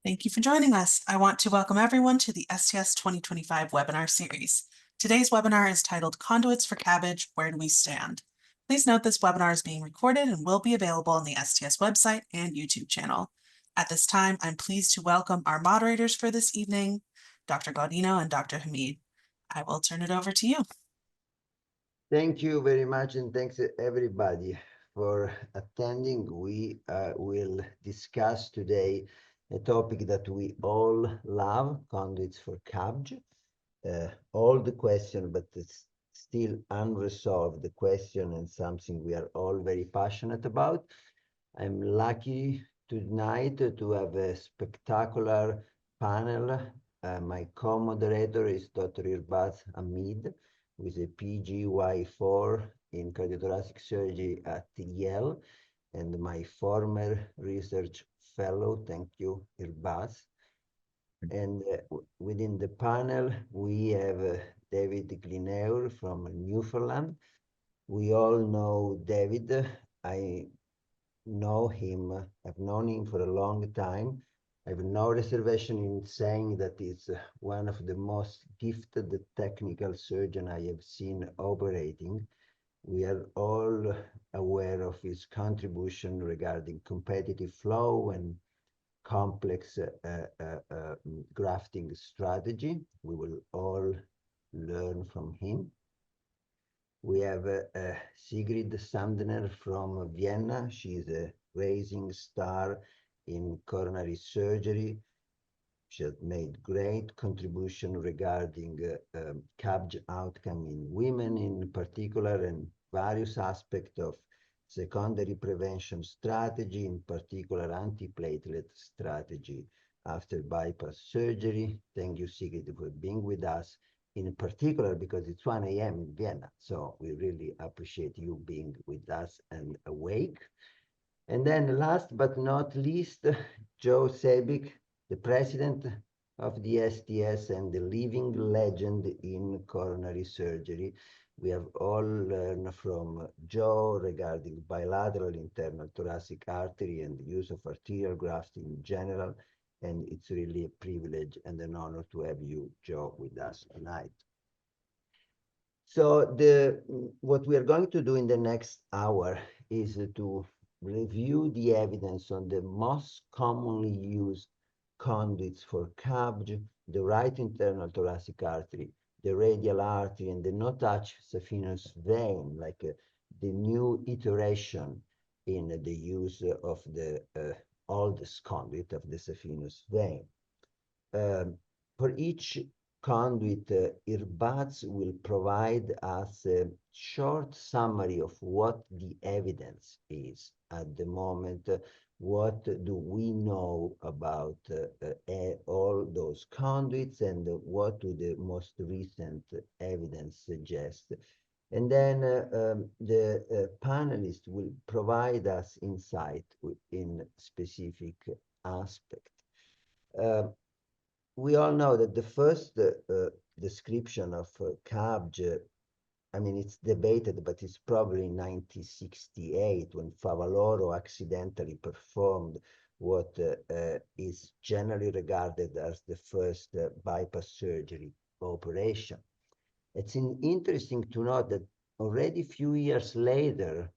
Thank you for joining us. I want to welcome everyone to the STS 2025 webinar series. Today's webinar is titled Conduits for CABG, Where Do We Stand? Please note this webinar is being recorded and will be available on the STS website and YouTube channel. At this time, I'm pleased to welcome our moderators for this evening, Dr. Gaudino and Dr. Hamid. I will turn it over to you. Thank you very much, and thanks everybody for attending. We will discuss today a topic that we all love, conduits for CABG. All the question, but it's still unresolved, the question, and something we are all very passionate about. I'm lucky tonight to have a spectacular panel. My co-moderator is Dr. Irbaz Hamid, with a PGY4 in cardiothoracic surgery at Yale, and my former research fellow. Thank you, Irbaz. And within the panel, we have David Glineur from Newfoundland. We all know David. I know him, I've known him for a long time. I have no reservation in saying that he's one of the most gifted technical surgeons I have seen operating. We are all aware of his contribution regarding competitive flow and complex grafting strategy. We will all learn from him. We have Sigrid Sandner from Vienna. She's a rising star in coronary surgery. She has made great contribution regarding CABG outcome in women in particular, and various aspects of secondary prevention strategy, in particular antiplatelet strategy after bypass surgery. Thank you, Sigrid, for being with us, in particular because it's 1 a.m. in Vienna. So we really appreciate you being with us and awake. And then last but not least, Joe Sebik, the president of the STS and the living legend in coronary surgery. We have all learned from Joe regarding bilateral internal thoracic artery and the use of arterial grafts in general. And it's really a privilege and an honor to have you, Joe, with us tonight. So what we are going to do in the next hour is to review the evidence on the most commonly used conduits for CABG, the right internal thoracic artery, the radial artery, and the no-touch saphenous vein, like the new iteration in the use of the oldest conduit of the saphenous vein. For each conduit, Irbaz will provide us a short summary of what the evidence is at the moment. What do we know about all those conduits, and what do the most recent evidence suggest? And then the panelists will provide us insight in specific aspect. We all know that the first description of CABG, I mean, it's debated, but it's probably 1968 when Favaloro accidentally performed what is generally regarded as the first bypass surgery operation. It's interesting to note that already a few years later,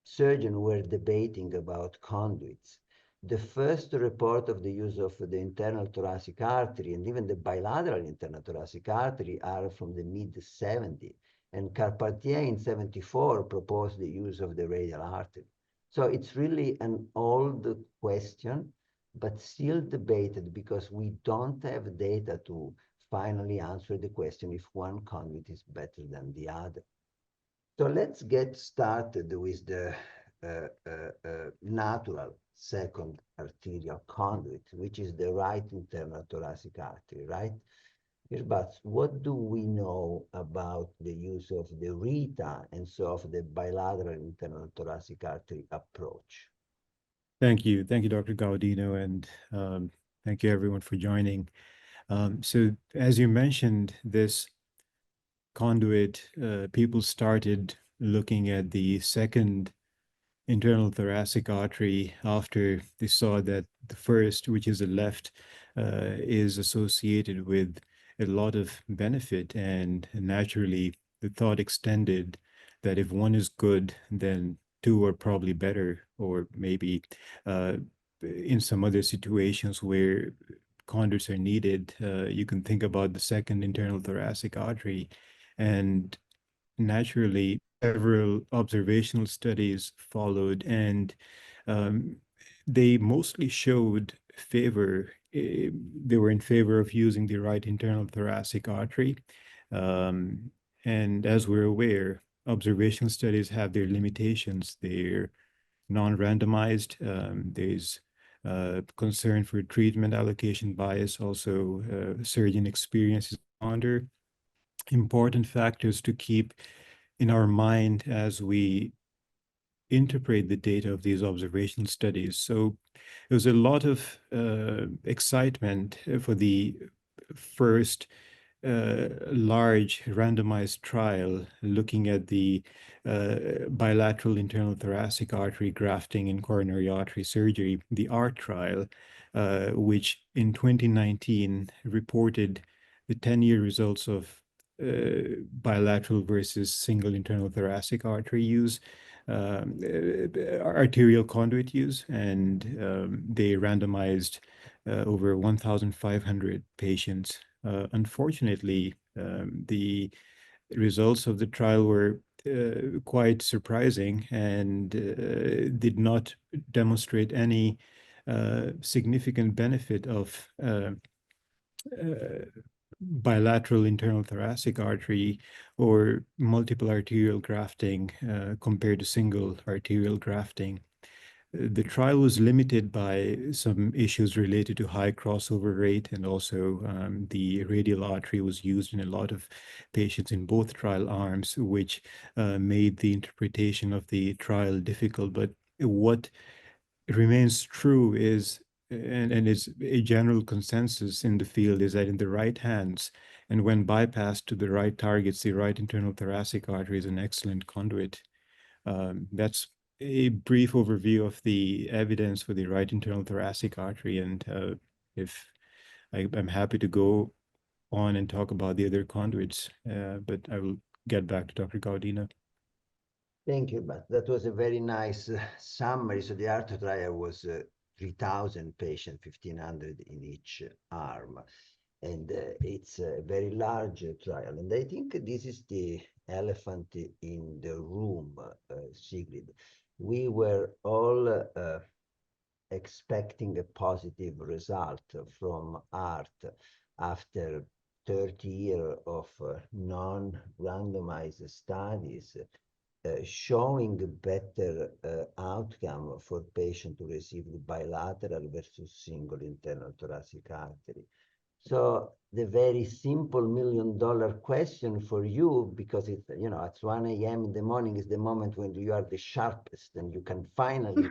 surgeons were debating about conduits. The first report of the use of the internal thoracic artery and even the bilateral internal thoracic artery are from the mid-70s. And Carpentier in 74 proposed the use of the radial artery. So it's really an old question, but still debated because we don't have data to finally answer the question if one conduit is better than the other. So let's get started with the natural second arterial conduit, which is the right internal thoracic artery, right? But what do we know about the use of the RITA and so of the bilateral internal thoracic artery approach? Thank you, Dr. Gaudino, and thank you everyone for joining. So as you mentioned, this conduit, people started looking at the second internal thoracic artery after they saw that the first, which is the left, is associated with a lot of benefit. And naturally, the thought extended that if one is good, then two are probably better, or maybe in some other situations where conduits are needed, you can think about the second internal thoracic artery. And naturally, several observational studies followed, and um, they mostly showed favor. They were in favor of using the right internal thoracic artery. Um, and as we're aware, observational studies have their limitations. They're non-randomized. There's concern for treatment allocation bias, also surgeon experience is under important factors to keep in our mind as we interpret the data of these observational studies. So there was a lot of excitement for the first large randomized trial looking at the bilateral internal thoracic artery grafting in coronary artery surgery, the ART trial, which in 2019 reported the 10-year results of bilateral versus single internal thoracic artery use, arterial conduit use, and they randomized over 1,500 patients. Unfortunately, the results of the trial were quite surprising and did not demonstrate any significant benefit of bilateral internal thoracic artery or multiple arterial grafting compared to single arterial grafting. The trial was limited by some issues related to high crossover rate, and also the radial artery was used in a lot of patients in both trial arms, which made the interpretation of the trial difficult. But what remains true is, and is a general consensus in the field, is that in the right hands, and when bypassed to the right targets, the right internal thoracic artery is an excellent conduit. That's a brief overview of the evidence for the right internal thoracic artery. And if I'm happy to go on and talk about the other conduits, but I will get back to Dr. Gaudino. Thank you, but that was a very nice summary. So the ART trial was 3,000 patients, 1,500 in each arm. And it's a very large trial. And I think this is the elephant in the room, Sigrid. We were all expecting a positive result from ART after 30 years of non-randomized studies showing better outcome for patients who receive bilateral versus single internal thoracic artery. So the very simple $1 million question for you, because it's, you know, at 1 a.m. in the morning is the moment when you are the sharpest and you can finally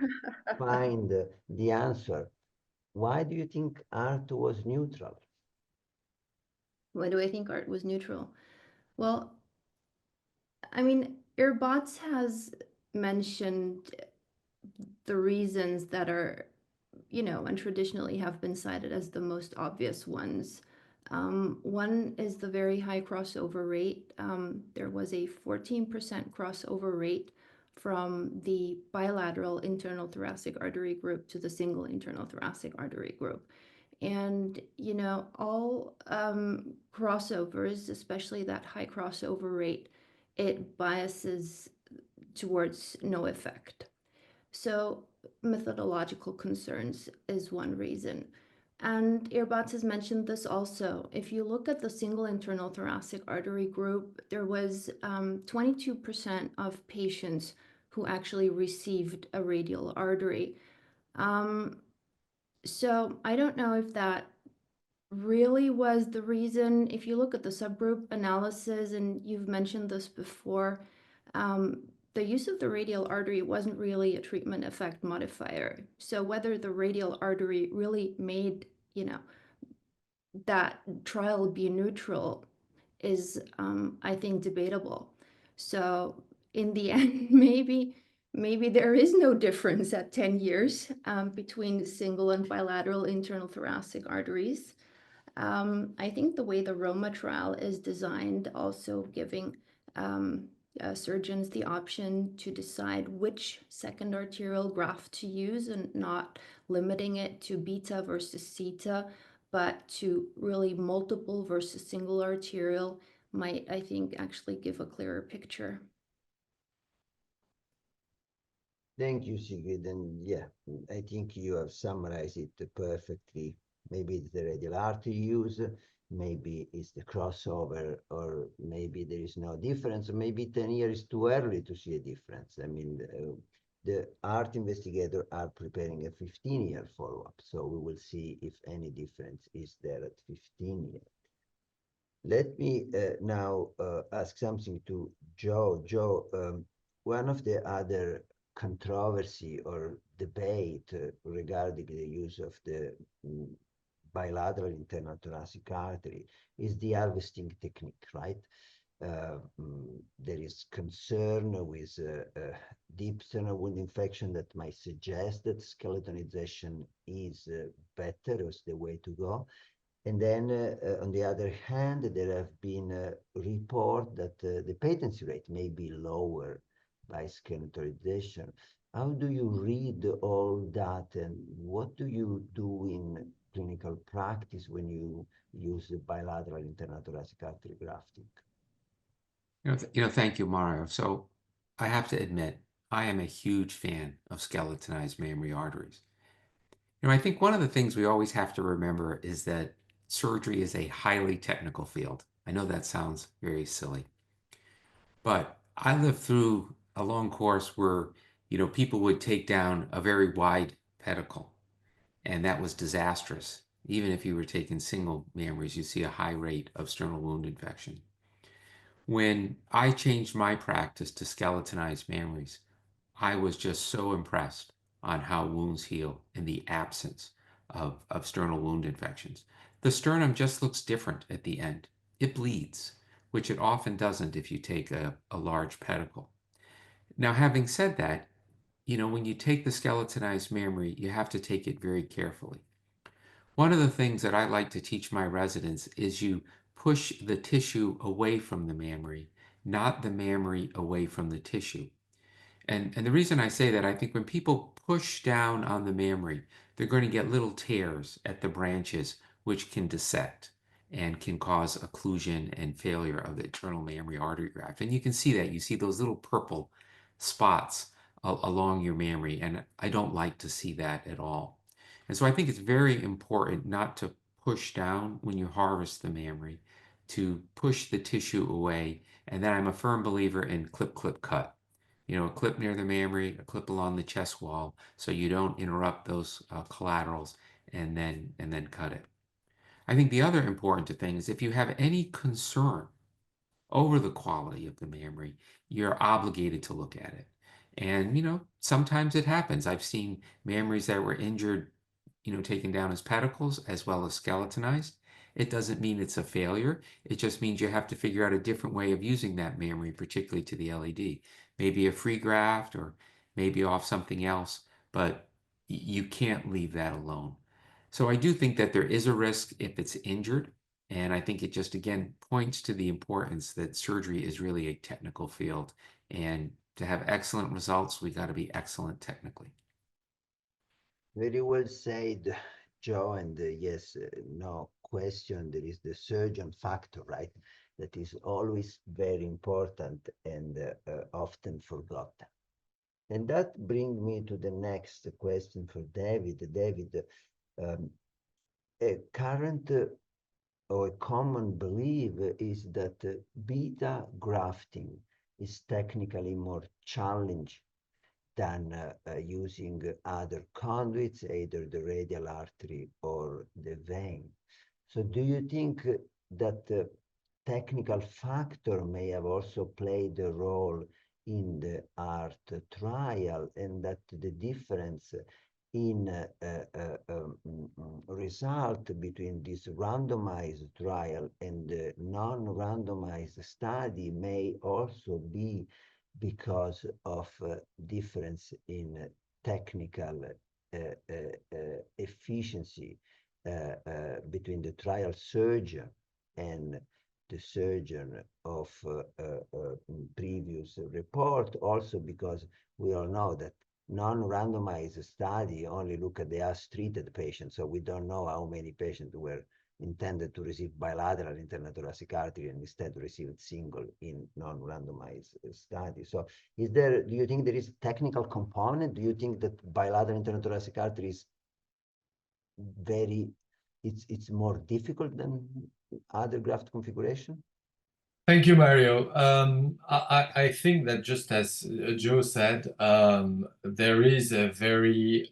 find the answer. Why do you think ART was neutral? Why do I think ART was neutral? Well, I mean, Earbots has mentioned the reasons that are, and traditionally have been cited as the most obvious ones. One is the very high crossover rate. There was a 14% crossover rate from the bilateral internal thoracic artery group to the single internal thoracic artery group. And, all crossovers, especially that high crossover rate, it biases towards no effect. So methodological concerns is one reason. And Earbots has mentioned this also. If you look at the single internal thoracic artery group, there was 22% of patients who actually received a radial artery. So I don't know if that really was the reason. If you look at the subgroup analysis, and you've mentioned this before, the use of the radial artery wasn't really a treatment effect modifier. So whether the radial artery really made, that trial be neutral is, I think, debatable. So in the end, maybe maybe there is no difference at 10 years between single and bilateral internal thoracic arteries. I think the way the Roma trial is designed, also giving surgeons the option to decide which second arterial graft to use and not limiting it to beta versus theta, but to really multiple versus single arterial might, I think, actually give a clearer picture. Thank you, Sigrid. And yeah, I think you have summarized it perfectly. Maybe it's the radial artery use, maybe it's the crossover, or maybe there is no difference, or maybe 10 years is too early to see a difference. I mean, the art investigators are preparing a 15-year follow-up, so we will see if any difference is there at 15 years. Let me now ask something to Joe. Joe, one of the other controversy or debate regarding the use of the bilateral internal thoracic artery is the harvesting technique, right? There is concern with deep sternal wound infection that might suggest that skeletonization is better, is the way to go. And then, on the other hand, there have been reports that the patency rate may be lower by skeletonization. How do you read all that, and what do you do in clinical practice when you use the bilateral internal thoracic artery grafting? Thank you, Mario. So I have to admit, I am a huge fan of skeletonized mammary arteries. I think one of the things we always have to remember is that surgery is a highly technical field. I know that sounds very silly, but I lived through a long course where, people would take down a very wide pedicle, and that was disastrous. Even if you were taking single mammaries, you see a high rate of sternal wound infection. When I changed my practice to skeletonized mammaries, I was just so impressed on how wounds heal in the absence of sternal wound infections. The sternum just looks different at the end. It bleeds, which it often doesn't if you take a large pedicle. Now, having said that, when you take the skeletonized mammary, you have to take it very carefully. One of the things that I like to teach my residents is you push the tissue away from the mammary, not the mammary away from the tissue. And the reason I say that, I think when people push down on the mammary, they're going to get little tears at the branches, which can dissect and can cause occlusion and failure of the internal mammary artery graft. And you can see that. You see those little purple spots along your mammary, and I don't like to see that at all. And so I think it's very important not to push down when you harvest the mammary, to push the tissue away. And then I'm a firm believer in clip, clip, cut. A clip near the mammary, a clip along the chest wall, so you don't interrupt those collaterals, and then cut it. I think the other important thing is if you have any concern over the quality of the mammary, you're obligated to look at it. And sometimes it happens. I've seen mammaries that were injured, taken down as pedicles as well as skeletonized. It doesn't mean it's a failure. It just means you have to figure out a different way of using that mammary, particularly to the LAD. Maybe a free graft or maybe off something else, but you can't leave that alone. So I do think that there is a risk if it's injured. And I think it just, again, points to the importance that surgery is really a technical field. And to have excellent results, we got to be excellent technically. Very well said, Joe. And yes, no question, there is the surgeon factor, right? That is always very important and often forgotten. And that brings me to the next question for David. David, a current or a common belief is that beta grafting is technically more challenging than using other conduits, either the radial artery or the vein. So do you think that the technical factor may have also played a role in the art trial, and that the difference in result between this randomized trial and the non-randomized study may also be because of difference in technical efficiency between the trial surgeon and the surgeon of previous report, also because we all know that non-randomized study only look at the as-treated patients, so we don't know how many patients were intended to receive bilateral internal thoracic artery and instead received single in non-randomized study. So do you think there is technical component? Do you think that bilateral internal thoracic artery is it's more difficult than other graft configuration? Thank you, Mario. I think that just as Joe said, there is a very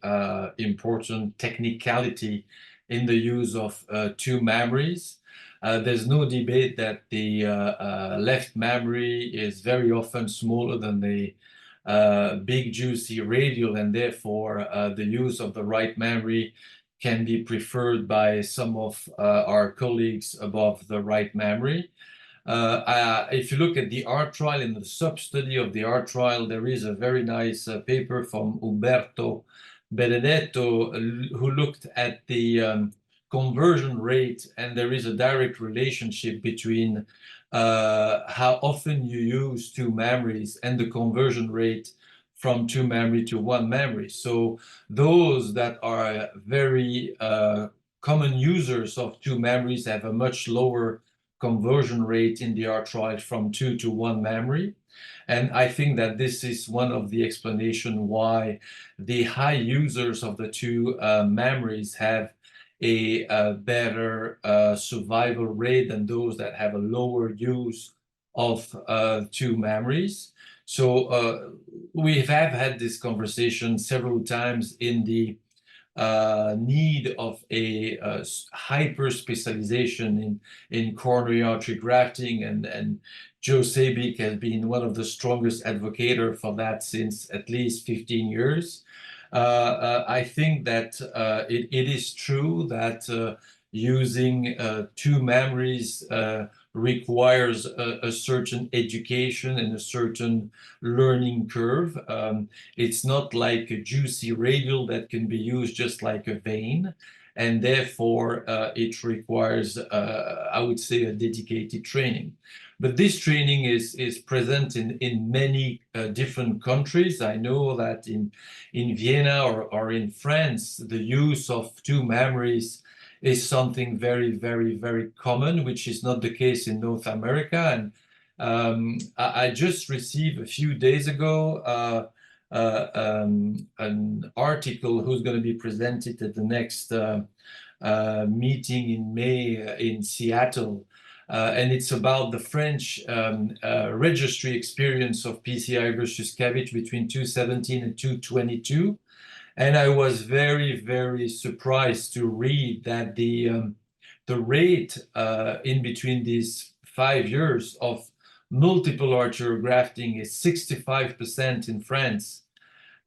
important technicality in the use of two mammaries. There's no debate that the left mammary is very often smaller than the big juicy radial, and therefore the use of the right mammary can be preferred by some of our colleagues above the right mammary. If you look at the Arterial, in the sub-study of the Arterial, there is a very nice paper from Umberto Benedetto who looked at the conversion rate, and there is a direct relationship between how often you use two mammaries and the conversion rate from two mammary to one mammary. So those that are very common users of two mammaries have a much lower conversion rate in the arterial from two to one mammary. And I think that this is one of the explanation why the high users of the two mammaries have a better survival rate than those that have a lower use of two mammaries. So we have had this conversation several times in the need of a hyper specialization in coronary artery grafting, and Joe Sabik has been one of the strongest advocator for that since at least 15 years. I think that it is true that using two mammaries requires a certain education and a certain learning curve. It's not like a juicy radial that can be used just like a vein, and therefore it requires, I would say, a dedicated training. But this training is present in many different countries. I know that in Vienna or in France, the use of two mammaries is something very, very, very common, which is not the case in North America. And I just received a few days ago an article who's going to be presented at the next meeting in May in Seattle. And it's about the French registry experience of PCI versus CABG between 2017 and 2022. And I was very, very surprised to read that the rate in between these 5 years of multiple arterial grafting is 65% in France.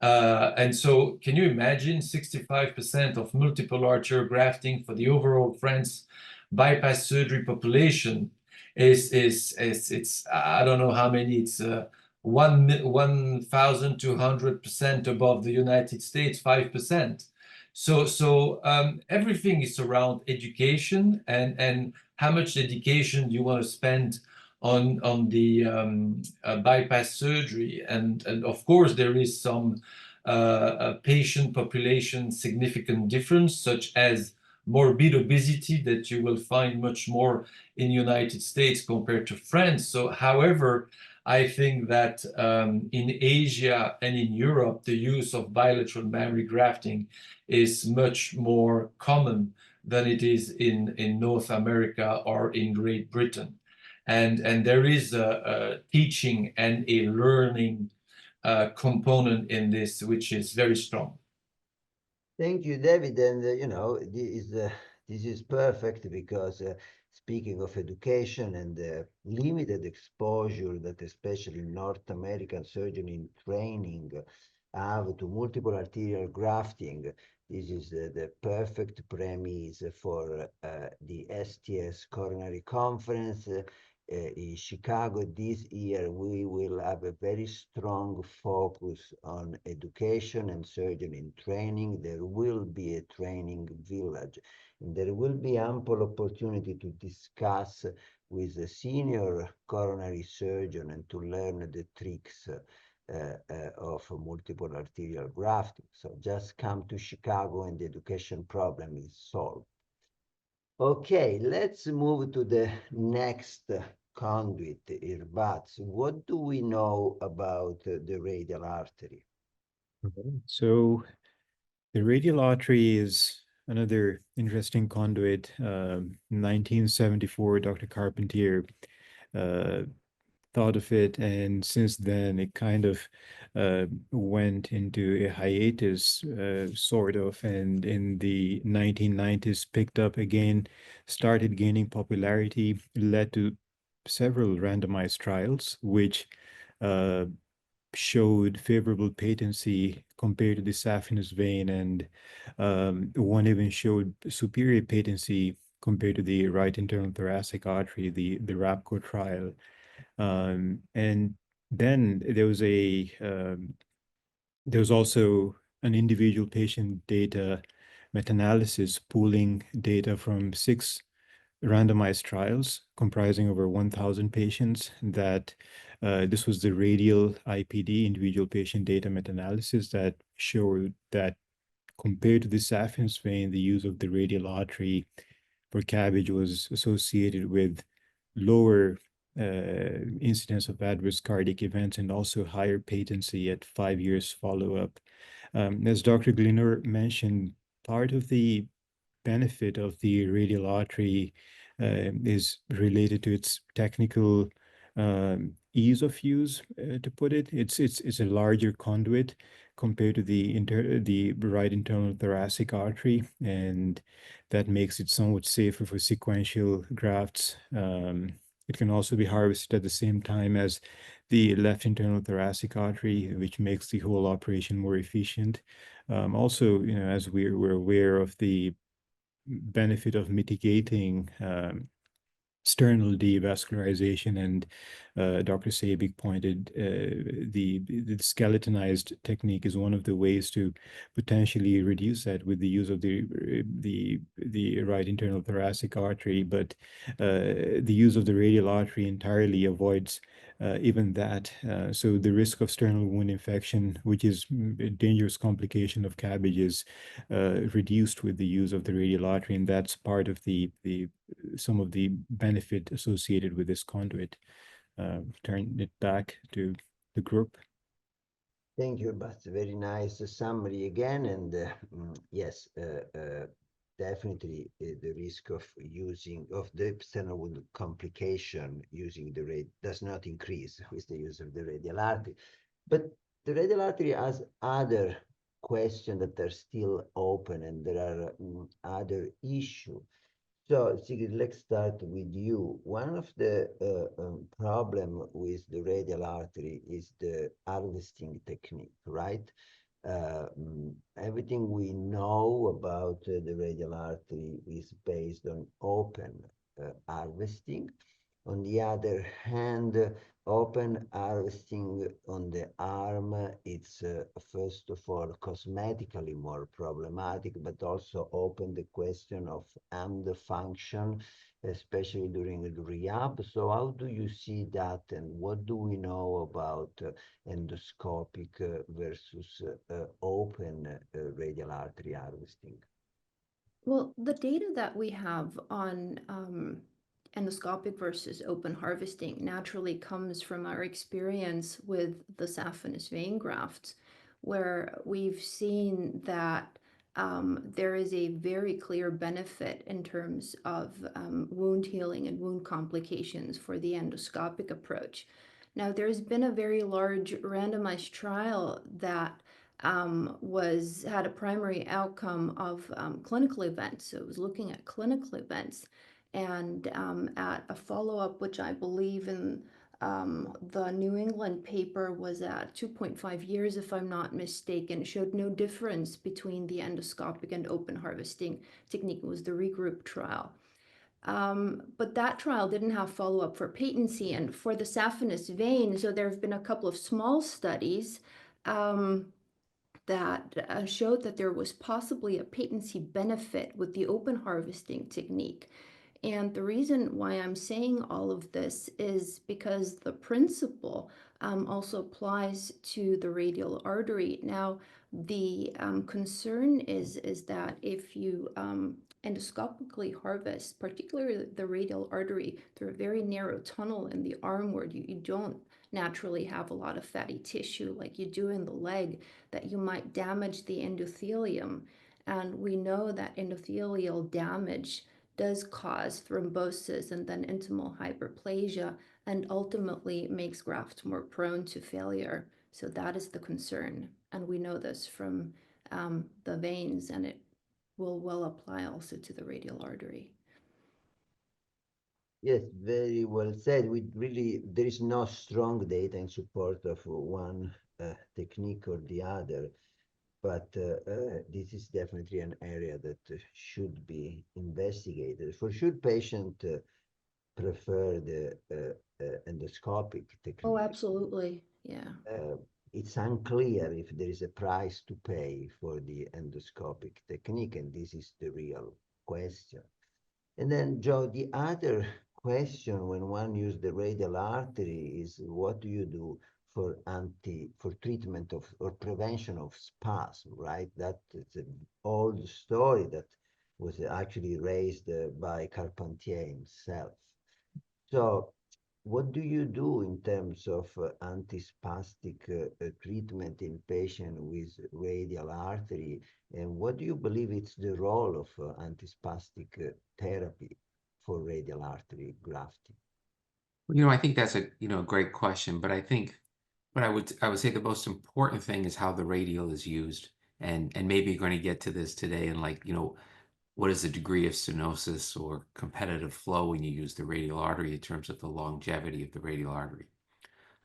And so can you imagine 65% of multiple arterial grafting for the overall France bypass surgery population it's I don't know how many, it's 1,200% above the United States, 5%. So everything is around education and how much dedication you want to spend on the bypass surgery. And of course, there is some patient population significant difference, such as morbid obesity that you will find much more in the United States compared to France. So, however, I think that in Asia and in Europe, the use of bilateral mammary grafting is much more common than it is in North America or in Great Britain. And there is a teaching and a learning component in this, which is very strong. Thank you, David. And this is perfect because speaking of education and limited exposure that especially North American surgeon in training have to multiple arterial grafting, this is the perfect premise for the STS coronary conference. in Chicago this year, we will have a very strong focus on education and surgery in training. There will be a training village, and there will be ample opportunity to discuss with a senior coronary surgeon and to learn the tricks of multiple arterial grafting. So just come to Chicago and the education problem is solved. Okay, let's move to the next conduit, earbuds. What do we know about the radial artery? So the radial artery is another interesting conduit. 1974, Dr. Carpentier thought of it, and since then it kind of went into a hiatus, sort of, and in the 1990s picked up again, started gaining popularity, led to several randomized trials, which showed favorable patency compared to the saphenous vein, and one even showed superior patency compared to the right internal thoracic artery, the RAPCO trial. And then there was also an individual patient data meta-analysis pooling data from 6 randomized trials comprising over 1,000 patients. That this was the Radial IPD, individual patient data meta-analysis, that showed that compared to the saphenous vein, the use of the radial artery for CABG was associated with lower incidence of adverse cardiac events and also higher patency at 5 years follow-up. As Dr. Glenor mentioned, part of the benefit of the radial artery is related to its technical ease of use, to put it. It's a larger conduit compared to the right internal thoracic artery, and that makes it somewhat safer for sequential grafts. It can also be harvested at the same time as the left internal thoracic artery, which makes the whole operation more efficient. Also, as we're aware of the benefit of mitigating sternal devascularization, and Dr. Sabik pointed the skeletonized technique is one of the ways to potentially reduce that with the use of the right internal thoracic artery, but the use of the radial artery entirely avoids even that. So the risk of sternal wound infection, which is a dangerous complication of CABG, is reduced with the use of the radial artery, and that's part of some of the benefit associated with this conduit. Turn it back to the group. Thank you, but very nice summary again. And yes, definitely the risk of the external wound complication using the radial does not increase with the use of the radial artery. But the radial artery has other questions that are still open, and there are other issues. So, Sigrid, let's start with you. One of the problem with the radial artery is the harvesting technique, right? Everything we know about the radial artery is based on open harvesting. On the other hand, open harvesting on the arm, it's first of all cosmetically more problematic, but also open the question of hand function, especially during the rehab. So how do you see that, and what do we know about endoscopic versus open radial artery harvesting? Well, the data that we have on endoscopic versus open harvesting naturally comes from our experience with the saphenous vein grafts, where we've seen that there is a very clear benefit in terms of wound healing and wound complications for the endoscopic approach. Now, there's been a very large randomized trial that had a primary outcome of clinical events. So it was looking at clinical events, and at a follow-up, which I believe in the New England paper was at 2.5 years, if I'm not mistaken, showed no difference between the endoscopic and open harvesting technique. It was the regroup trial. But that trial didn't have follow-up for patency. And for the saphenous vein, so there have been a couple of small studies that showed that there was possibly a patency benefit with the open harvesting technique. And the reason why I'm saying all of this is because the principle also applies to the radial artery. Now, the concern is that if you endoscopically harvest, particularly the radial artery, through a very narrow tunnel in the arm where you don't naturally have a lot of fatty tissue like you do in the leg, that you might damage the endothelium. And we know that endothelial damage does cause thrombosis and then intimal hyperplasia, and ultimately makes grafts more prone to failure. So that is the concern. And we know this from the veins, and it will well apply also to the radial artery. Yes, very well said. There is no strong data in support of one technique or the other, but this is definitely an area that should be investigated. For sure, patient prefer the endoscopic technique. Oh, absolutely. Yeah. It's unclear if there is a price to pay for the endoscopic technique, and this is the real question. And then, Joe, the other question when one uses the radial artery is, what do you do for treatment of or prevention of spasm, right? That is an old story that was actually raised by Carpentier himself. So what do you do in terms of antispastic treatment in patients with radial artery? And what do you believe is the role of antispastic therapy for radial artery grafting? I think that's a great question, but I think what I would say the most important thing is how the radial is used, and maybe you're going to get to this today, and what is the degree of stenosis or competitive flow when you use the radial artery in terms of the longevity of the radial artery.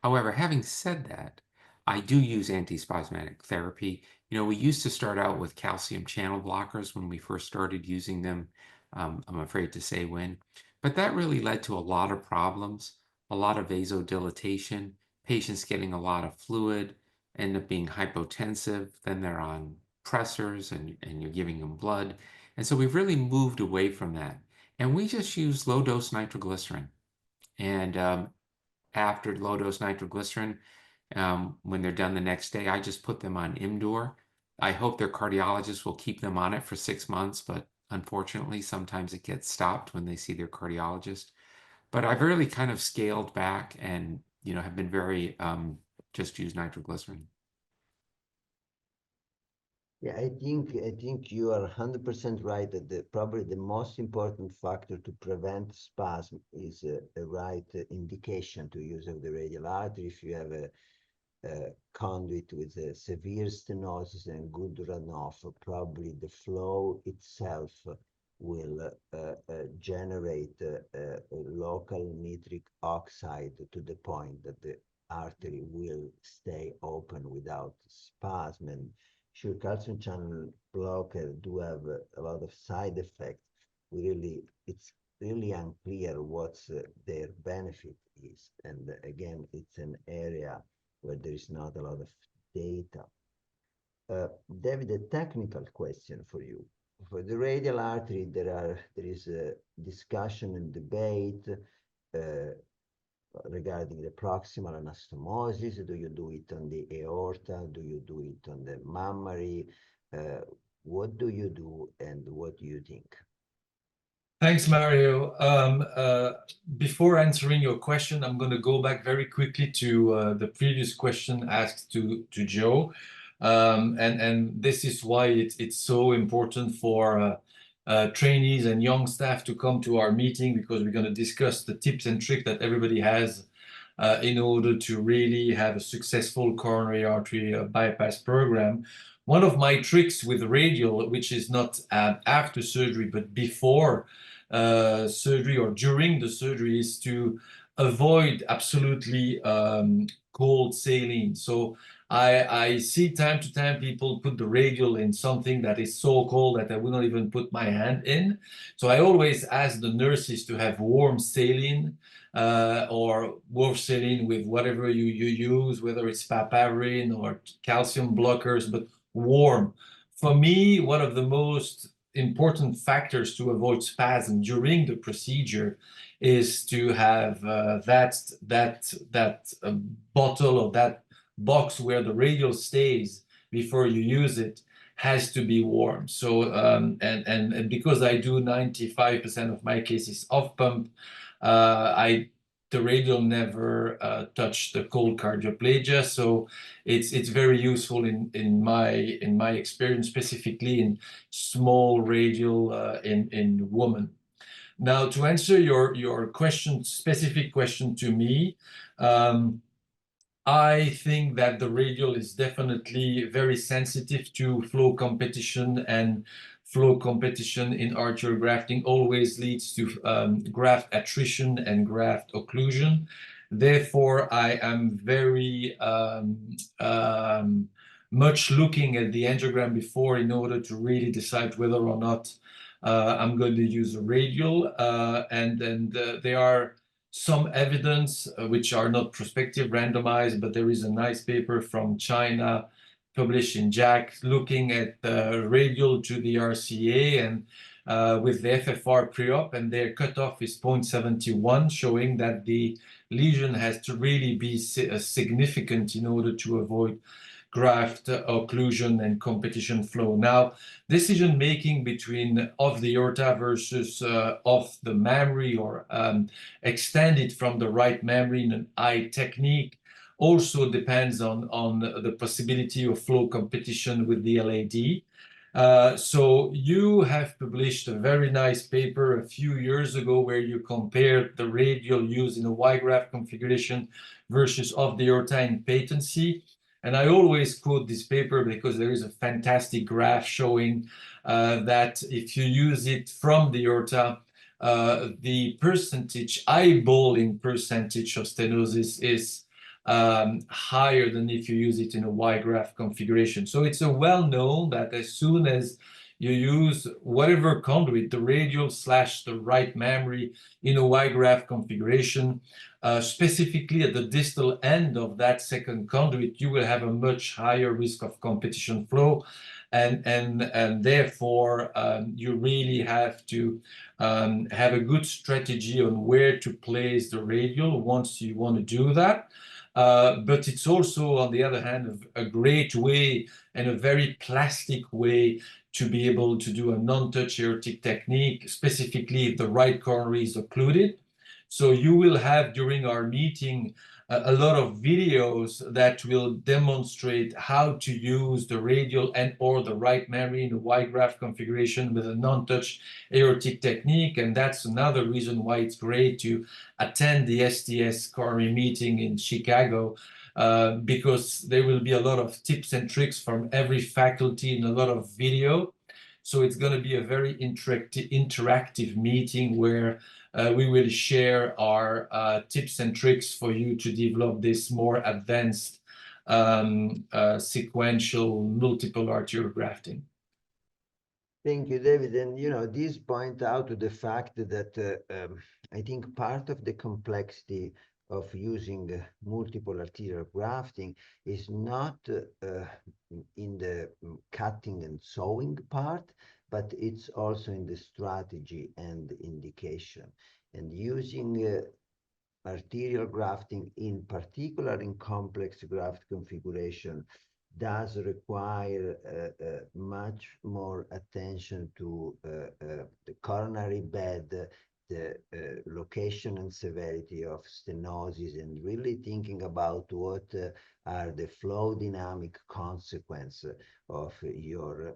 However, having said that, I do use antispasmodic therapy. We used to start out with calcium channel blockers when we first started using them. I'm afraid to say when, but that really led to a lot of problems, a lot of vasodilatation, patients getting a lot of fluid, end up being hypotensive, then they're on pressors and you're giving them blood. And so we've really moved away from that. And we just use low-dose nitroglycerin. And after low-dose nitroglycerin, when they're done the next day, I just put them on Imdur. I hope their cardiologist will keep them on it for 6 months, but unfortunately, sometimes it gets stopped when they see their cardiologist. But I've really kind of scaled back and, have been very, just use nitroglycerin. Yeah, I think you are 100% right that probably the most important factor to prevent spasm is a right indication to use of the radial artery. If you have a conduit with a severe stenosis and good runoff, probably the flow itself will generate a local nitric oxide to the point that the artery will stay open without spasm. And sure, calcium channel blocker do have a lot of side effects. It's really unclear what's their benefit is. And again, it's an area where there is not a lot of data. David, a technical question for you. For the radial artery, there is a discussion and debate regarding the proximal anastomosis. Do you do it on the aorta? Do you do it on the mammary? What do you do, and what do you think? Thanks, Mario. Before answering your question, I'm going to go back very quickly to the previous question asked to Joe. And this is why it's so important for trainees and young staff to come to our meeting, because we're going to discuss the tips and tricks that everybody has in order to really have a successful coronary artery bypass program. One of my tricks with radial, which is not after surgery but before surgery or during the surgery, is to avoid absolutely cold saline. So I see time to time people put the radial in something that is so cold that I would not even put my hand in. So I always ask the nurses to have warm saline or warm saline with whatever you use, whether it's papaverine or calcium blockers, but warm. For me, one of the most important factors to avoid spasm during the procedure is to have that bottle or that box where the radial stays before you use it has to be warm. So and because I do 95% of my cases off pump, the radial never touch the cold cardioplegia, so it's very useful in my experience, specifically in small radial in women. Now, to answer your question, specific question to me, I think that the radial is definitely very sensitive to flow competition, and flow competition in arterial grafting always leads to graft attrition and graft occlusion. Therefore, I am very much looking at the angiogram before in order to really decide whether or not I'm going to use a radial. And there are some evidence which are not prospective randomized, but there is a nice paper from China published in JACC looking at radial to the RCA and with the FFR pre-op, and their cutoff is 0.71, showing that the lesion has to really be significant in order to avoid graft occlusion and competition flow. Now, decision-making between off the aorta versus off the mammary or extended from the right mammary in an eye technique also depends on the possibility of flow competition with the LAD. So you have published a very nice paper a few years ago where you compared the radial used in a Y-graft configuration versus off the aorta in patency. And I always quote this paper because there is a fantastic graph showing that if you use it from the aorta, the percentage, eyeballing percentage of stenosis is higher than if you use it in a Y-graft configuration. So it's a well-known that as soon as you use whatever conduit, the radial / the right mammary in a Y-graft configuration, specifically at the distal end of that second conduit, you will have a much higher risk of competition flow. And therefore, you really have to have a good strategy on where to place the radial once you want to do that. But it's also, on the other hand, a great way and a very plastic way to be able to do a non-touch aortic technique, specifically if the right coronary is occluded. So you will have during our meeting a lot of videos that will demonstrate how to use the radial and or the right mammary in a Y-graft configuration with a non-touch aortic technique. And that's another reason why it's great to attend the STS coronary meeting in Chicago, because there will be a lot of tips and tricks from every faculty and a lot of video. So it's going to be a very interactive meeting where we will share our tips and tricks for you to develop this more advanced sequential multiple arterial grafting. Thank you, David. And, this point out to the fact that I think part of the complexity of using multiple arterial grafting is not in the cutting and sewing part, but it's also in the strategy and indication. And using arterial grafting, in particular in complex graft configuration, does require much more attention to the coronary bed, the location and severity of stenosis, and really thinking about what are the flow dynamic consequences of your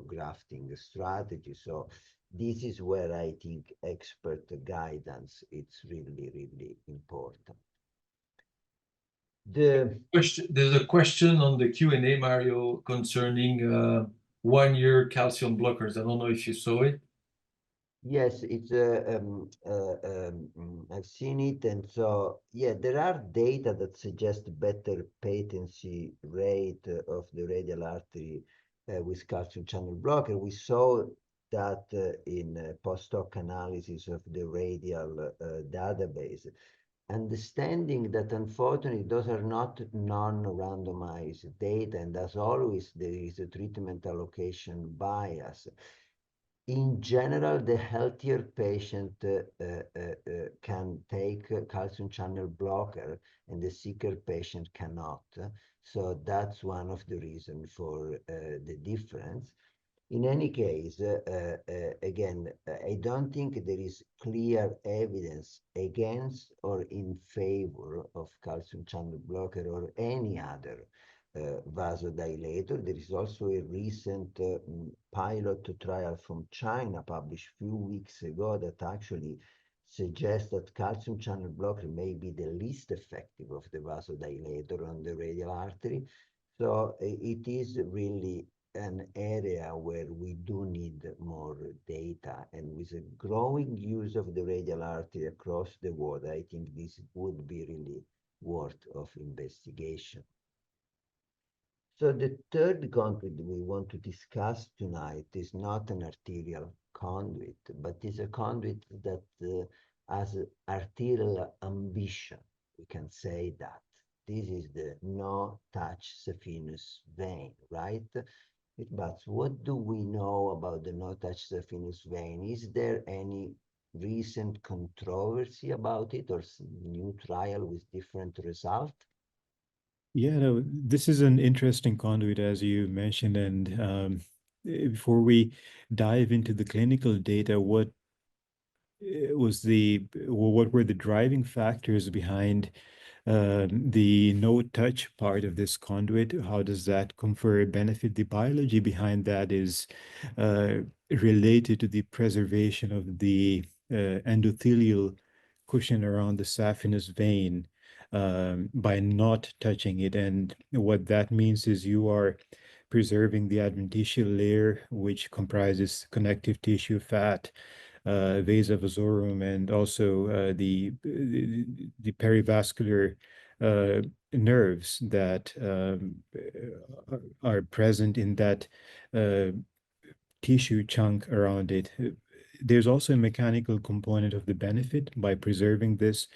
grafting strategy. So this is where I think expert guidance is really, really important. There's a question on the Q&A, Mario, concerning 1-year calcium blockers. I don't know if you saw it. Yes, I've seen it, and so yeah, there are data that suggest better patency rate of the radial artery with calcium channel blocker. We saw that in post-hoc analysis of the radial database. Understanding that unfortunately those are not non-randomized data, and as always, there is a treatment allocation bias. In general, the healthier patient can take a calcium channel blocker, and the sicker patient cannot. So that's one of the reasons for the difference. In any case, again, I don't think there is clear evidence against or in favor of calcium channel blocker or any other vasodilator. There is also a recent pilot trial from China published a few weeks ago that actually suggests that calcium channel blocker may be the least effective of the vasodilator on the radial artery. So it is really an area where we do need more data, and with a growing use of the radial artery across the world, I think this would be really worth of investigation. So the third conduit we want to discuss tonight is not an arterial conduit, but is a conduit that has arterial ambition. We can say that. This is the no-touch saphenous vein, right? But what do we know about the no-touch saphenous vein? Is there any recent controversy about it or new trial with different result? Yeah, no, this is an interesting conduit, as you mentioned. And before we dive into the clinical data, what were the driving factors behind the no-touch part of this conduit? How does that confer benefit? The biology behind that is related to the preservation of the endothelial cushion around the saphenous vein by not touching it. And what that means is you are preserving the adventitial layer, which comprises connective tissue, fat, vasa vasorum, and also the perivascular nerves that are present in that tissue chunk around it. There's also a mechanical component of the benefit by preserving this.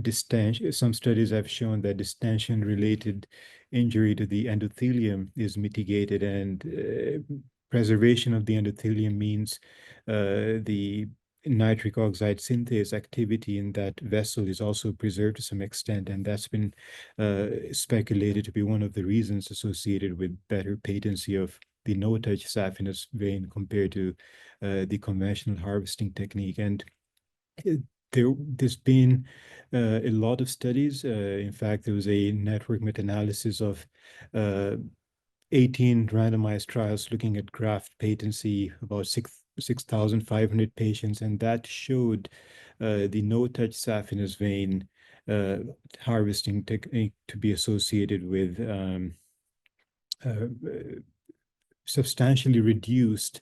Distension, some studies have shown that distension-related injury to the endothelium is mitigated, and preservation of the endothelium means the nitric oxide synthase activity in that vessel is also preserved to some extent, and that's been speculated to be one of the reasons associated with better patency of the no-touch saphenous vein compared to the conventional harvesting technique. And there's been a lot of studies. In fact, there was a network meta-analysis of 18 randomized trials looking at graft patency, about 6,500 patients, and that showed the no-touch saphenous vein harvesting technique to be associated with substantially reduced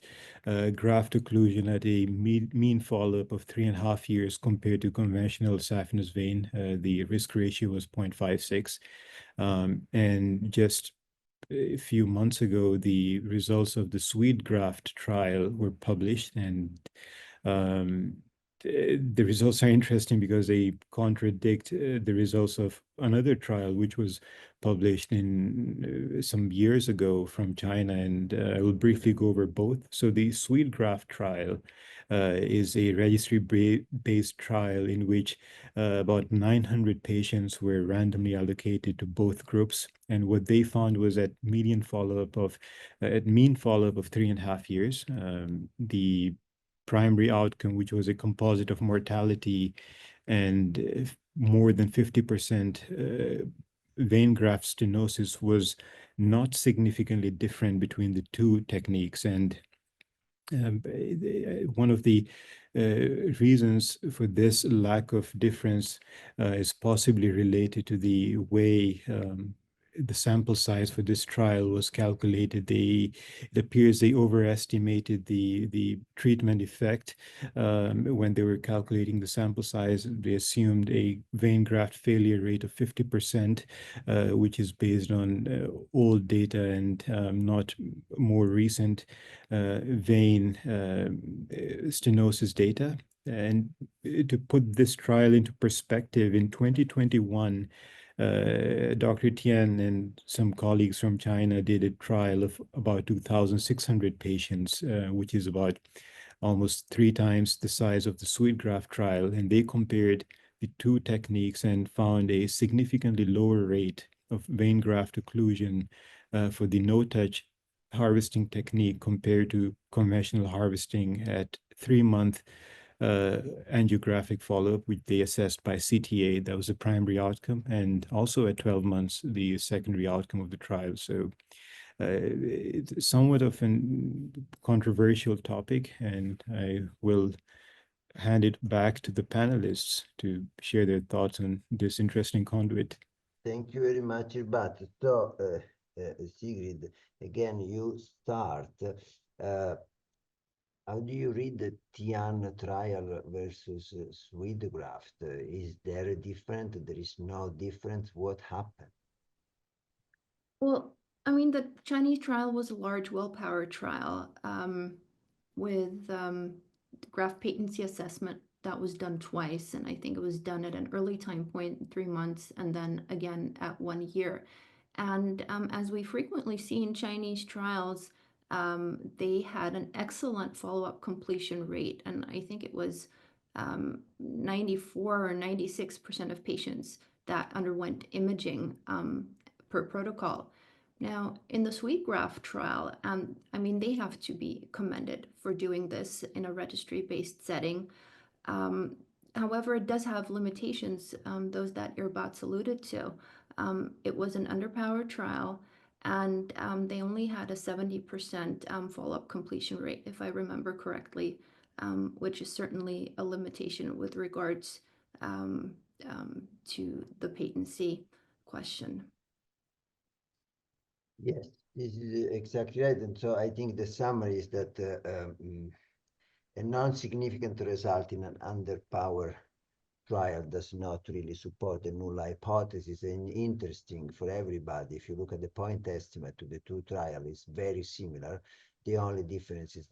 graft occlusion at a mean follow-up of 3.5 years compared to conventional saphenous vein. The risk ratio was 0.56. And just a few months ago, the results of the Swede graft trial were published, and the results are interesting because they contradict the results of another trial, which was published in some years ago from China, and I will briefly go over both. So the Swede graft trial is a registry-based trial in which about 900 patients were randomly allocated to both groups, and what they found was at mean follow-up of 3.5 years, the primary outcome, which was a composite of mortality and more than 50% vein graft stenosis, was not significantly different between the two techniques. And one of the reasons for this lack of difference is possibly related to the way the sample size for this trial was calculated, it appears they overestimated the treatment effect. When they were calculating the sample size, they assumed a vein graft failure rate of 50%, which is based on old data and not more recent vein stenosis data. And to put this trial into perspective, in 2021, Dr. Tian and some colleagues from China did a trial of about 2,600 patients, which is about almost 3 times the size of the Sweetgraft trial. And they compared the two techniques and found a significantly lower rate of vein graft occlusion for the no-touch harvesting technique compared to conventional harvesting at 3-month angiographic follow-up, which they assessed by CTA. That was the primary outcome, and also at 12 months, the secondary outcome of the trial. So it's somewhat of a controversial topic, and I will hand it back to the panelists to share their thoughts on this interesting conduit. Thank you very much, Irbat. So, Sigrid, again, you start. How do you read the Tian trial versus Sweetgraft? Is there a difference? There is no difference. What happened? Well, I mean, the Chinese trial was a large, well-powered trial with graft patency assessment that was done twice. And I think it was done at an early time point, 3 months, and then again at 1 year. And as we frequently see in Chinese trials, they had an excellent follow-up completion rate. And I think it was 94 or 96% of patients that underwent imaging per protocol. Now, in the Sweetgraft trial, I mean, they have to be commended for doing this in a registry-based setting. However, it does have limitations, those that Irbat's alluded to. It was an underpowered trial, and they only had a 70% follow-up completion rate, if I remember correctly, which is certainly a limitation with regards to the patency question. Yes, this is exactly right. And so I think the summary is that a non-significant result in an underpowered trial does not really support a null hypothesis. And interesting for everybody, if you look at the point estimate to the two trials, it's very similar. The only difference is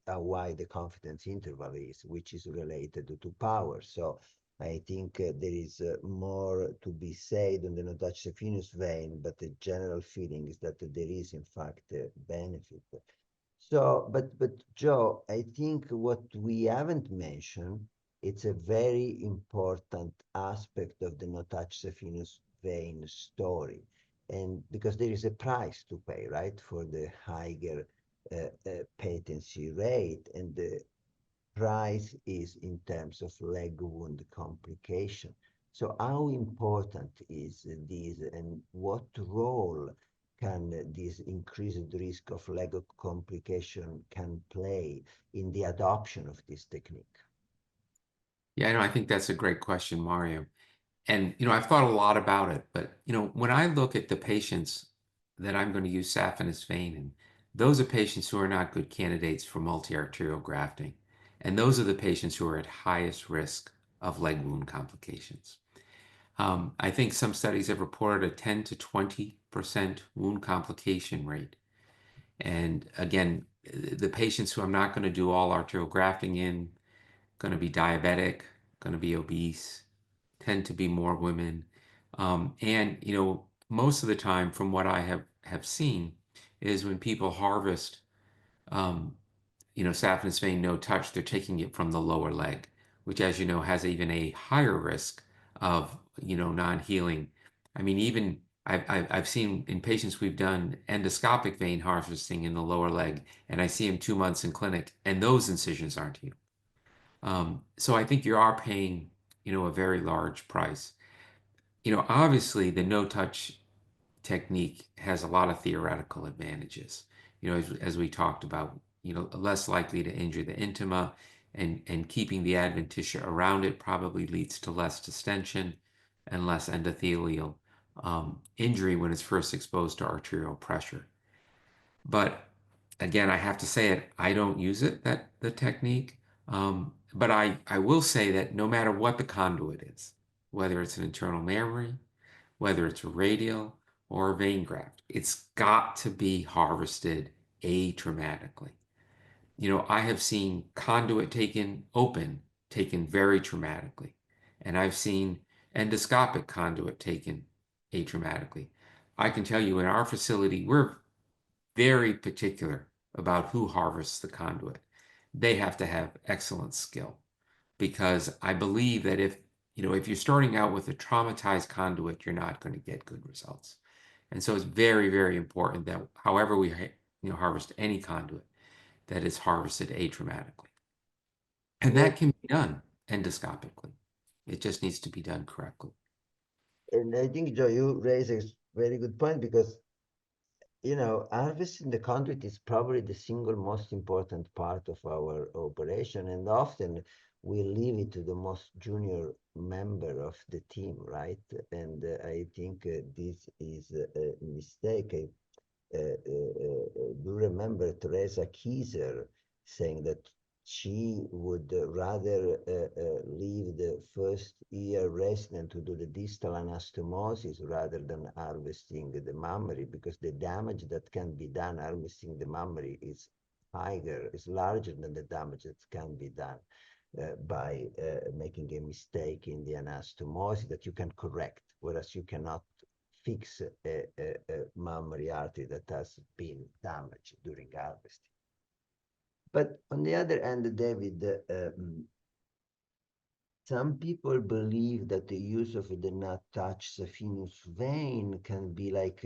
how wide the confidence interval is, which is related to power. So I think there is more to be said on the no-touch saphenous vein, but the general feeling is that there is in fact a benefit. So, but Joe, I think what we haven't mentioned, it's a very important aspect of the no-touch saphenous vein story. And because there is a price to pay, right, for the higher patency rate, and the price is in terms of leg wound complication. So how important is this, and what role can this increased risk of leg complication can play in the adoption of this technique? Yeah, I think that's a great question, Mario. And, I've thought a lot about it, but, when I look at the patients that I'm going to use saphenous vein in, those are patients who are not good candidates for multi-arterial grafting. And those are the patients who are at highest risk of leg wound complications. I think some studies have reported a 10 to 20% wound complication rate. And again, the patients who I'm not going to do all arterial grafting in, going to be diabetic, going to be obese, tend to be more women. And, most of the time from what I have seen is when people harvest, saphenous vein no touch, they're taking it from the lower leg, which, as you know, has even a higher risk of, non-healing. I mean, even I've seen in patients we've done endoscopic vein harvesting in the lower leg, and I see them 2 months in clinic, and those incisions aren't healed. So I think you are paying, a very large price. Obviously the no-touch technique has a lot of theoretical advantages. As we talked about, less likely to injure the intima, and keeping the adventitia around it probably leads to less distension and less endothelial injury when it's first exposed to arterial pressure. But again, I have to say it, I don't use it, the technique. But I will say that no matter what the conduit is, whether it's an internal mammary, whether it's a radial or a vein graft, it's got to be harvested atraumatically. You know, I have seen conduit taken open, taken very traumatically. And I've seen endoscopic conduit taken atraumatically. I can tell you in our facility, we're very particular about who harvests the conduit. They have to have excellent skill, because I believe that if you're starting out with a traumatized conduit, you're not going to get good results. And so it's very, very important that however we harvest any conduit, that is harvested atraumatically. And that can be done endoscopically. It just needs to be done correctly. And I think, Joe, you raise a very good point, because harvesting the conduit is probably the single most important part of our operation, and often we leave it to the most junior member of the team, right? And I think this is a mistake. I do remember Teresa Kieser saying that she would rather leave the first year resident to do the distal anastomosis rather than harvesting the mammary, because the damage that can be done harvesting the mammary is larger than the damage that can be done by making a mistake in the anastomosis that you can correct, whereas you cannot fix a mammary artery that has been damaged during harvesting. But on the other hand, David, some people believe that the use of the not touch saphenous vein can be like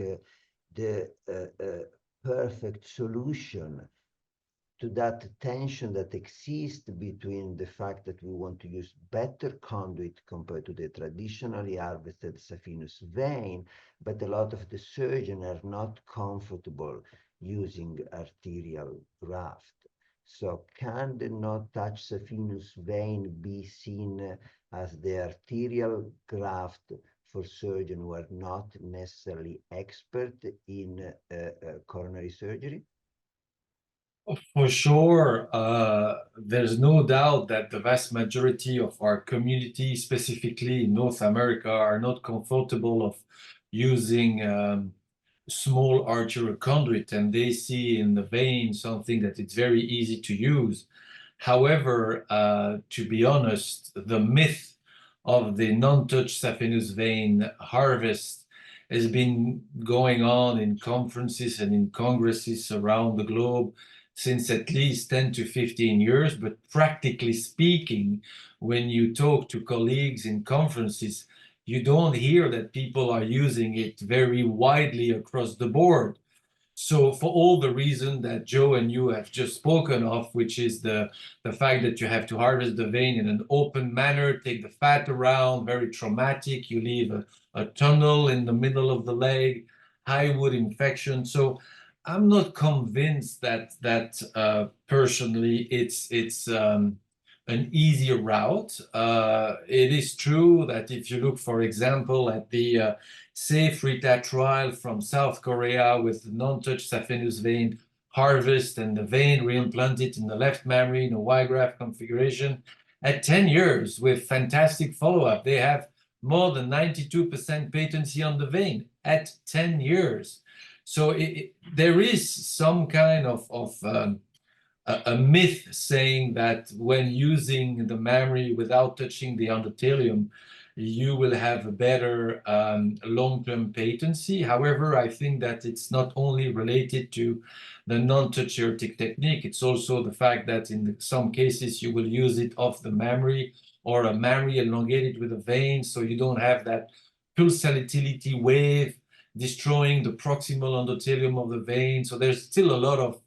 the perfect solution to that tension that exists between the fact that we want to use better conduit compared to the traditionally harvested saphenous vein, but a lot of the surgeons are not comfortable using arterial graft. So can the not touch saphenous vein be seen as the arterial graft for surgeons who are not necessarily expert in coronary surgery? For sure, there's no doubt that the vast majority of our community, specifically in North America, are not comfortable of using small arterial conduit, and they see in the vein something that it's very easy to use. However, to be honest, the myth of the non-touch saphenous vein harvest has been going on in conferences and in congresses around the globe since at least 10 to 15 years. But practically speaking, when you talk to colleagues in conferences, you don't hear that people are using it very widely across the board. So for all the reason that Joe and you have just spoken of, which is the fact that you have to harvest the vein in an open manner, take the fat around, very traumatic, you leave a tunnel in the middle of the leg, high wound infection. So I'm not convinced that personally it's an easier route. It is true that if you look, for example, at the safe Radial trial from South Korea with non-touch saphenous vein harvest and the vein reimplanted in the left mammary in a Y-graft configuration, at 10 years with fantastic follow-up, they have more than 92% patency on the vein at 10 years. So there is some kind of a myth saying that when using the mammary without touching the endothelium, you will have a better long-term patency. However, I think that it's not only related to the non-touch aortic technique, it's also the fact that in some cases you will use it off the mammary or a mammary elongated with a vein, so you don't have that pulsatility wave destroying the proximal endothelium of the vein. So there's still a lot of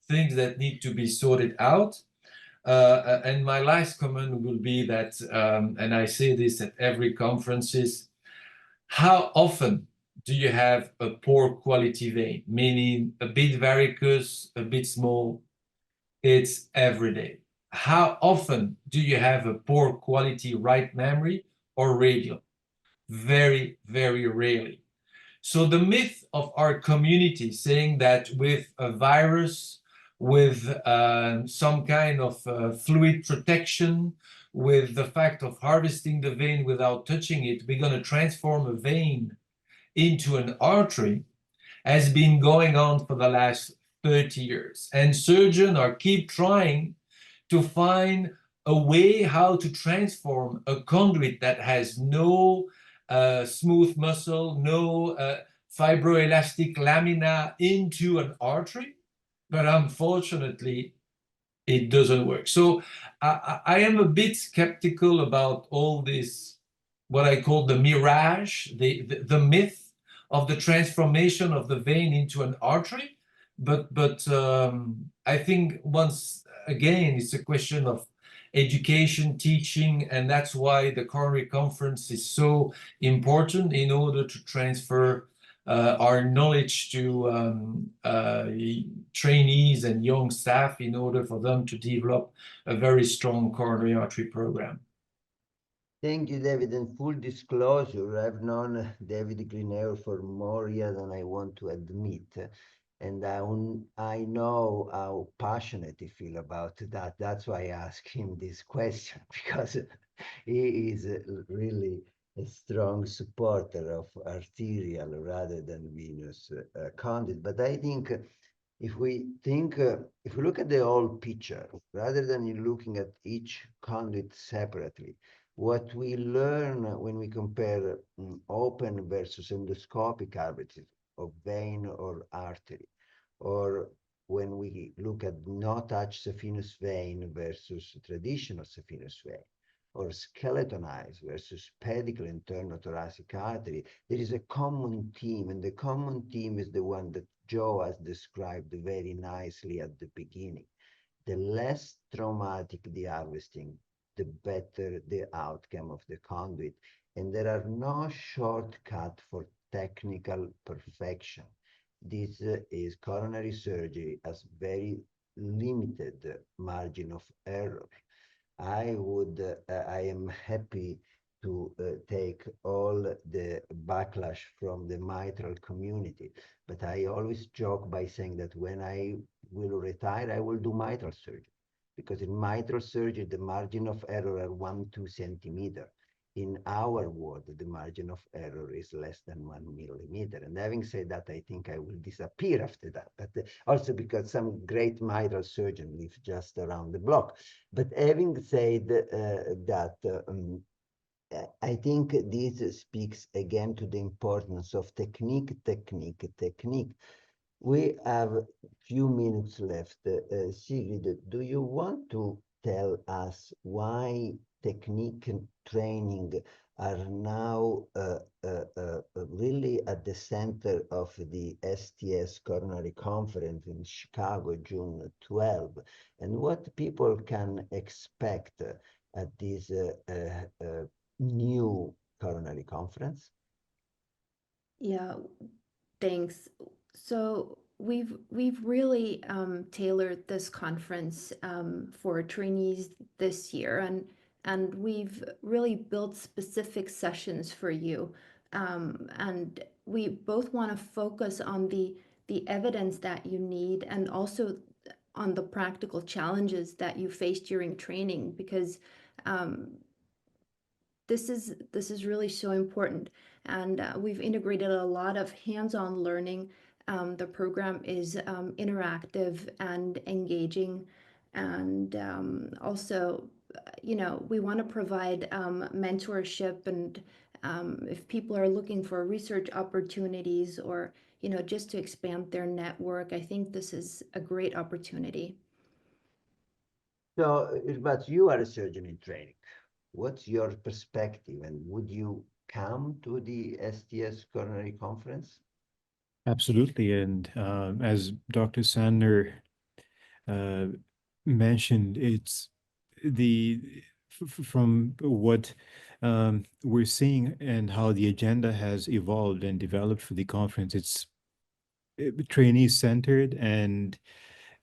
things that need to be sorted out. And my last comment will be that, and I say this at every conference, is how often do you have a poor quality vein, meaning a bit varicose, a bit small? It's every day. How often do you have a poor quality right mammary or radial? Very, very rarely. So the myth of our community saying that with a virus, with some kind of fluid protection, with the fact of harvesting the vein without touching it, we're going to transform a vein into an artery, has been going on for the last 30 years. And surgeons are keep trying to find a way how to transform a conduit that has no smooth muscle, no fibroelastic lamina into an artery. But unfortunately, it doesn't work. So I am a bit skeptical about all this, what I call the mirage, the myth of the transformation of the vein into an artery. But I think once again, it's a question of education, teaching, and that's why the coronary conference is so important in order to transfer our knowledge to trainees and young staff in order for them to develop a very strong coronary artery program. Thank you, David. And full disclosure, I've known David Greener for more years than I want to admit. And I know how passionate he feels about that. That's why I asked him this question, because he is really a strong supporter of arterial rather than venous conduit. But I think if we look at the whole picture, rather than looking at each conduit separately, what we learn when we compare open versus endoscopic arteries of vein or artery, or when we look at no-touch saphenous vein versus traditional saphenous vein, or skeletonized versus pedicle internal thoracic artery, there is a common theme, and the common theme is the one that Joe has described very nicely at the beginning. The less traumatic the harvesting, the better the outcome of the conduit. And there are no shortcuts for technical perfection. This is coronary surgery has very limited margin of error. I am happy to take all the backlash from the mitral community, but I always joke by saying that when I will retire, I will do mitral surgery, because in mitral surgery, the margin of error are 1-2 centimeter. In our world, the margin of error is less than 1 millimeter. And having said that, I think I will disappear after that. But also because some great mitral surgeon lives just around the block. But having said that, I think this speaks again to the importance of technique. We have a few minutes left. Sigrid, do you want to tell us why technique and training are now really at the center of the STS Coronary Conference in Chicago, June 12, and what people can expect at this new coronary conference? Yeah, thanks. So we've really tailored this conference for trainees this year, and we've really built specific sessions for you. And we both want to focus on the evidence that you need, and also on the practical challenges that you face during training, because this is really so important. And we've integrated a lot of hands-on learning. The program is interactive and engaging, and also, we want to provide mentorship, and if people are looking for research opportunities, or just to expand their network, I think this is a great opportunity. So, but you are a surgeon in training. What's your perspective, and would you come to the STS Coronary Conference? Absolutely. And as Dr. Sandner mentioned, it's from what we're seeing and how the agenda has evolved and developed for the conference, it's trainee centered. And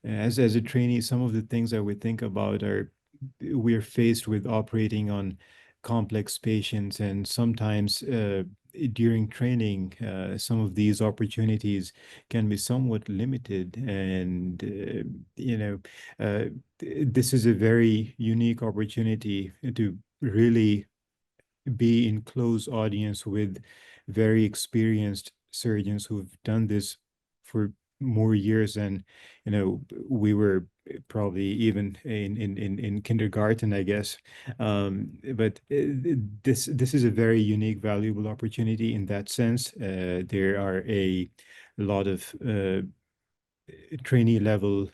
as a trainee, some of the things I would think about are we're faced with operating on complex patients, and sometimes during training, some of these opportunities can be somewhat limited, and this is a very unique opportunity to really be in close audience with very experienced surgeons who've done this for more years than we were probably even in kindergarten, I guess. But this is a very unique, valuable opportunity in that sense. There are a lot of trainee level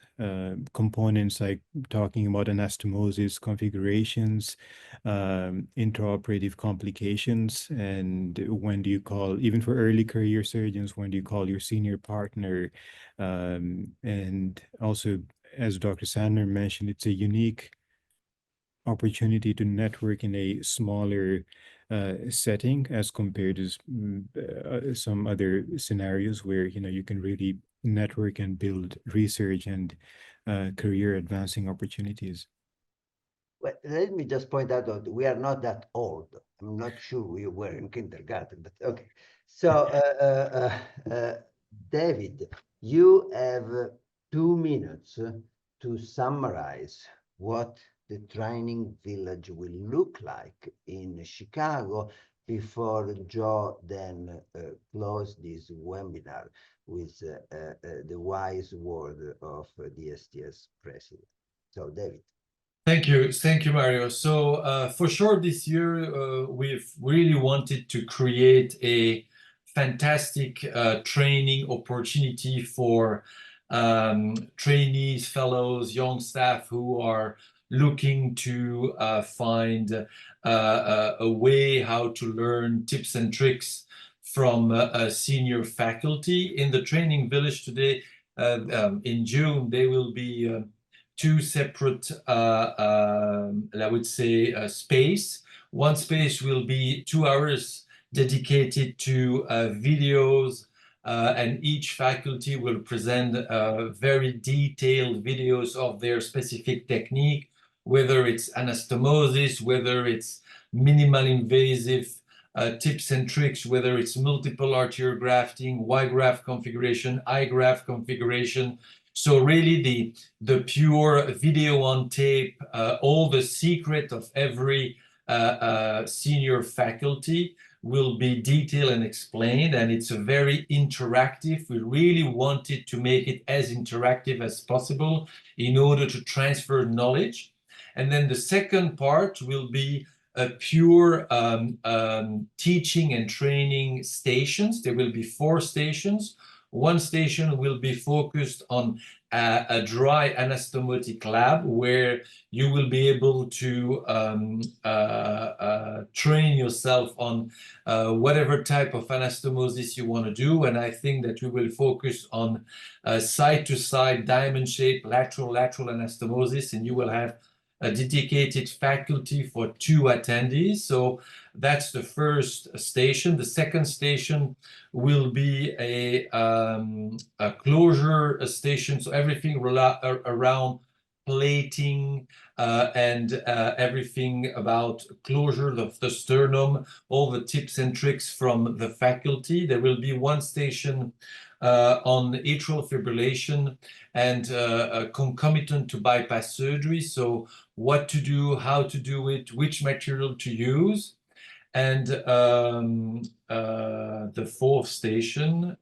components, like talking about anastomosis configurations, intraoperative complications, and when do you call, even for early career surgeons, when do you call your senior partner? And also, as Dr. Sandner mentioned, it's a unique opportunity to network in a smaller setting as compared to some other scenarios where you can really network and build research and career advancing opportunities. Well, let me just point out that we are not that old. I'm not sure we were in kindergarten, but okay. So, David, you have 2 minutes to summarize what the training village will look like in Chicago before Joe then close this webinar with the wise word of the STS president. So, David. Thank you, Mario. So for sure, this year we've really wanted to create a fantastic training opportunity for trainees, fellows, young staff who are looking to find a way how to learn tips and tricks from senior faculty. In the training village today, in June, there will be 2 separate, I would say, space. One space will be 2 hours dedicated to videos, and each faculty will present very detailed videos of their specific technique, whether it's anastomosis, whether it's minimal invasive tips and tricks, whether it's multiple arterial grafting, Y-graft configuration, I-graft configuration. So really the pure video on tape, all the secret of every senior faculty will be detailed and explained, and it's a very interactive. We really wanted to make it as interactive as possible in order to transfer knowledge. And then the second part will be a pure teaching and training stations. There will be 4 stations. One station will be focused on a dry anastomotic lab, where you will be able to train yourself on whatever type of anastomosis you want to do. And I think that we will focus on side-to-side, diamond-shaped, lateral anastomosis, and you will have a dedicated faculty for 2 attendees. So that's the first station. The second station will be a closure station. So everything around plating and everything about closure of the sternum, all the tips and tricks from the faculty. There will be one station on atrial fibrillation and concomitant to bypass surgery. So what to do, how to do it, which material to use. And the 4th station,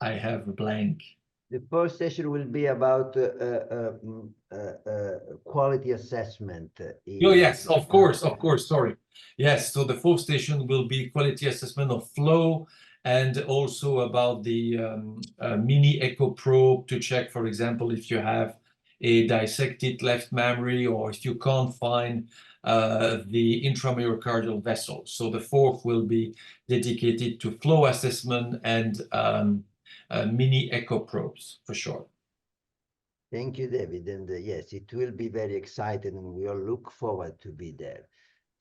I have a blank. The first session will be about quality assessment. Oh, yes, of course, sorry. Yes, so the 4th station will be quality assessment of flow, and also about the mini echo probe to check, for example, if you have a dissected left mammary, or if you can't find the intramyocardial vessel. So the 4th will be dedicated to flow assessment and mini echo probes, for sure. Thank you, David. And yes, it will be very exciting, and we all look forward to be there.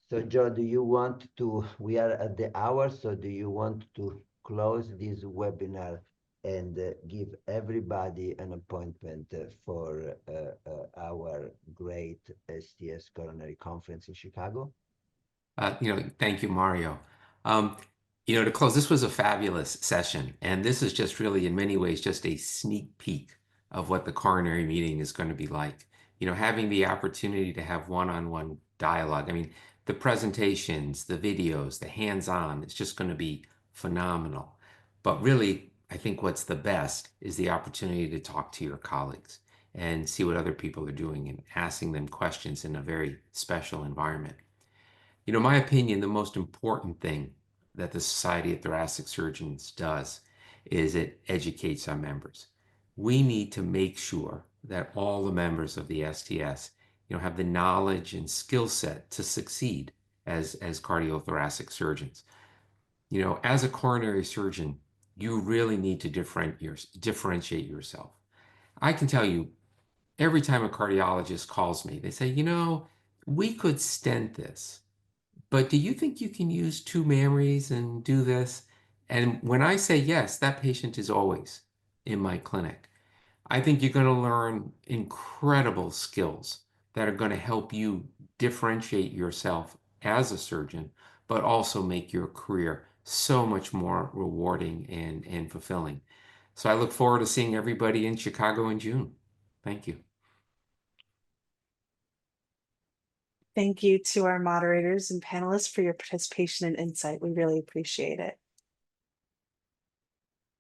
So, Joe, do you want to, we are at the hour, so do you want to close this webinar and give everybody an appointment for our great STS coronary conference in Chicago? Thank you, Mario. You know, to close, this was a fabulous session, and this is just really, in many ways, just a sneak peek of what the coronary meeting is going to be like. You know, having the opportunity to have one-on-one dialogue. I mean, the presentations, the videos, the hands-on, it's just going to be phenomenal. But really, I think what's the best is the opportunity to talk to your colleagues and see what other people are doing and asking them questions in a very special environment. You know, my opinion, the most important thing that the Society of Thoracic Surgeons does is it educates our members. We need to make sure that all the members of the STS, you know, have the knowledge and skill set to succeed as cardiothoracic surgeons. You know, as a coronary surgeon, you really need to differentiate yourself. I can tell you, every time a cardiologist calls me, they say, you know, we could stent this, but do you think you can use 2 mammaries and do this? And when I say yes, that patient is always in my clinic. I think you're going to learn incredible skills that are going to help you differentiate yourself as a surgeon, but also make your career so much more rewarding and fulfilling. So I look forward to seeing everybody in Chicago in June. Thank you. Thank you to our moderators and panelists for your participation and insight. We really appreciate it.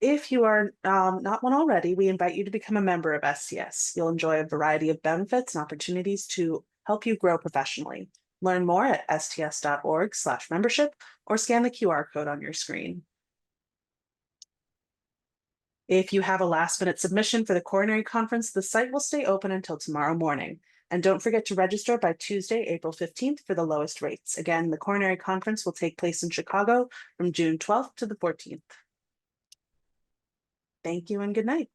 If you are not one already, we invite you to become a member of SCS. You'll enjoy a variety of benefits and opportunities to help you grow professionally. Learn more at sts.org/membership or scan the QR code on your screen. If you have a last-minute submission for the coronary conference, the site will stay open until tomorrow morning. And don't forget to register by Tuesday, April 15th for the lowest rates. Again, the coronary conference will take place in Chicago from June 12th to the 14th. Thank you and good night.